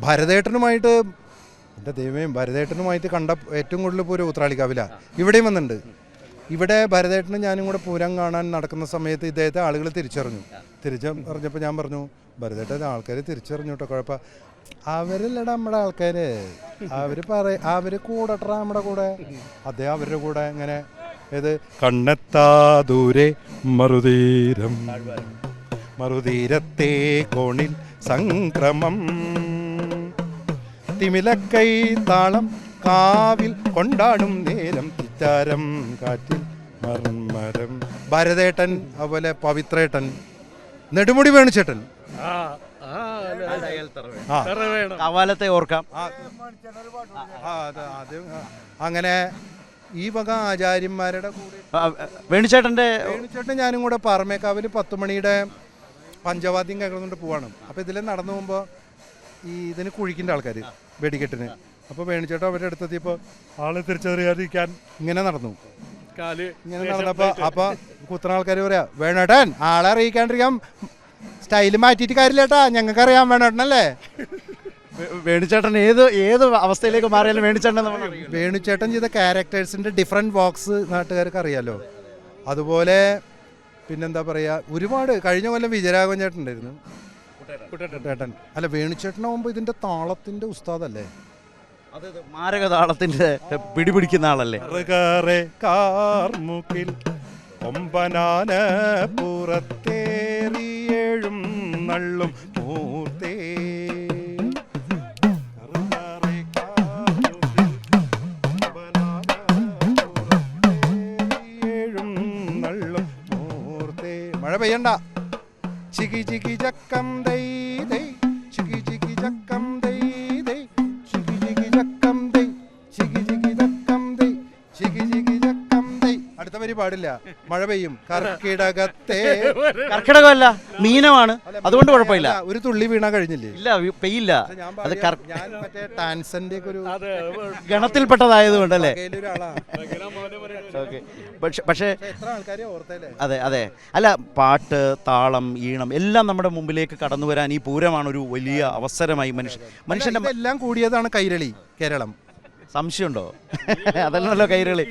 ഭരതേട്ടനുമായിട്ട് എൻ്റെ ദൈവമേ, ഭരതേട്ടനുമായിട്ട് കണ്ട ഏറ്റവും കൂടുതൽ പൂരം ഉത്രാളിക്കാവില. ഇവിടെയും വന്നിട്ടുണ്ട്. ഇവിടെ ഭരതേട്ടനും ഞാനും കൂടെ പൂരം കാണാൻ നടക്കുന്ന സമയത്ത് ഇദ്ദേഹത്തെ ആളുകൾ തിരിച്ചറിഞ്ഞപ്പോൾ ഞാൻ പറഞ്ഞു, ഭരതേട്ടൻ ആൾക്കാർ തിരിച്ചറിഞ്ഞു കേട്ടോ, കുഴപ്പം അവരല്ലടാ നമ്മുടെ ആൾക്കാർ, അവർ കൂടട്ട നമ്മുടെ കൂടെ. അദ്ദേഹം അവരുടെ കൂടെ ഇങ്ങനെ ഏത് കണ്ണെത്താ ദൂരെ മറുതീരത്തെ കോണിൽ സംക്രമം തിമിലക്കൈ താളം കാവിൽ കൊണ്ടാടും നേരം ചിറ്റാരം കാറ്റിൽ മർമരം. ഭരതേട്ടൻ, അതുപോലെ പവിത്രേട്ടൻ, നെടുമുടി വേണുചേട്ടൻ, കവാലത്തെ ഓർക്കാം. അങ്ങനെ ഈ വക ആചാര്യന്മാരുടെ കൂടെ വേണുചേട്ടൻ ഞാനും കൂടെ പാറമേക്കാവിൽ 10 മണിയുടെ പഞ്ചവാദ്യം കേൾക്കുന്നുണ്ട് പോവാണ്. അപ്പോൾ ഇതിൽ നടന്നു പോകുമ്പോൾ ഇതിന് കുഴിക്കേണ്ട ആൾക്കാർ വെടിക്കെട്ടിന്. അപ്പോൾ വേണുചേട്ടൻ അവരുടെ അടുത്തെത്തിയപ്പോൾ ആളെ തിരിച്ചറിയാതിരിക്കാൻ ഇങ്ങനെ നടന്നു. ഇങ്ങനെ നടന്നപ്പോൾ അപ്പോൾ കുത്തുന്ന ആൾക്കാർ പറയാ, വേണേട്ടൻ ആളെ അറിയിക്കാണ്ടിരിക്കാൻ സ്റ്റൈല് മാറ്റിയിട്ട് കാര്യമില്ലേട്ടാ, ഞങ്ങൾക്കറിയാം വേണേട്ടനല്ലേ. വേണുചേട്ടൻ ഏത് അവസ്ഥയിലേക്ക് മാറിയാലും വേണുചേട്ടൻ ചെയ്ത ക്യാരക്ടേഴ്സിൻ്റെ ഡിഫറെൻറ്റ് ബോക്സ് നാട്ടുകാർക്ക് അറിയാലോ. അതുപോലെ പിന്നെന്താ പറയുക, ഒരുപാട് കഴിഞ്ഞ കൊല്ലം വിജയരാഘവൻ ചേട്ടൻ ഉണ്ടായിരുന്നു. കുട്ടേട്ടൻ അല്ല, വേണുചേട്ടനാകുമ്പോൾ ഇതിൻ്റെ താളത്തിൻ്റെ ഉസ്താദല്ലേ, മാരക താളത്തിൻ്റെ പിടിപിടിക്കുന്ന ആളല്ലേ. കാർമുക്കിൽ കൊമ്പനാന പുറത്തേറിയേഴും നള്ളും മൂർത്തേ മഴ പെയ്യണ്ട. ചികി ചികി ചക്കം ദൈ ദൈ ചികി ചികി ചക്കം ദൈ ദൈ ചികി ചികി ചക്കം ദൈ ചികി ചികി ചക്കം ദൈ ചികി ചികി ചക്കം ദൈ. അടുത്ത വരി പാടില്ല, മഴ പെയ്യും. കർക്കിടകമല്ല, മീനമാണ്, അതുകൊണ്ട് കുഴപ്പമില്ല. ഒരു തുള്ളി വീണാ കഴിഞ്ഞില്ലേ? ഇല്ല, പെയ്യില്ല. അത് ഞാൻ മറ്റേ ടാൻസന്റെ ഒക്കെ ഒരു ഗണത്തിൽപ്പെട്ടതായതുകൊണ്ടല്ലേ. പക്ഷേ അതെ അതെ, അല്ല, പാട്ട്, താളം, ഈണം എല്ലാം നമ്മുടെ മുമ്പിലേക്ക് കടന്നു വരാൻ ഈ പൂരമാണ് ഒരു വലിയ അവസരമായി. മനുഷ്യന്റെ എല്ലാം കൂടിയതാണ് കൈരളി കേരളം. സംശയമുണ്ടോ? അതല്ലല്ലോ കൈരളി.